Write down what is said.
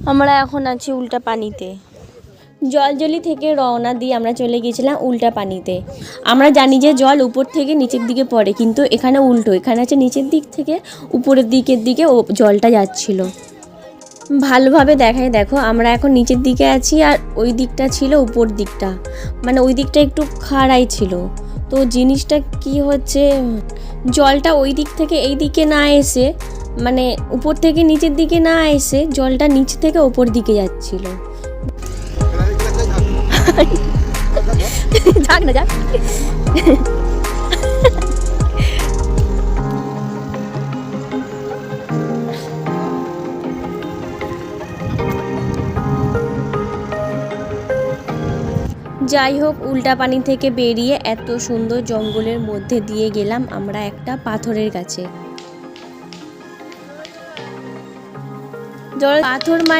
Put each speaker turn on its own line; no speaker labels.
আমরা এখন আছি উল্টা পানিতে। জলজলি থেকে রওনা দিয়ে আমরা চলে গিয়েছিলাম উল্টা পানিতে। আমরা জানি যে জল উপর থেকে নিচের দিকে পড়ে, কিন্তু এখানে উল্টো, এখানে আছে নিচের দিক থেকে উপরের দিকে জলটা যাচ্ছিল। ভালোভাবে দেখায় দেখো, আমরা এখন নিচের দিকে আছি আর ওই দিকটা ছিল উপর দিকটা, মানে ওই দিকটা একটু খাড়াই ছিল। তো জিনিসটা কি হচ্ছে, জলটা ওই দিক থেকে এই দিকে না এসে, মানে উপর থেকে নিচের দিকে না এসে জলটা নিচ থেকে ওপর দিকে যাচ্ছিল। যাক না যাক। যাই হোক, উল্টা পানি থেকে বেরিয়ে এত সুন্দর জঙ্গলের মধ্যে দিয়ে গেলাম আমরা একটা পাথরের কাছে। পাথর মানে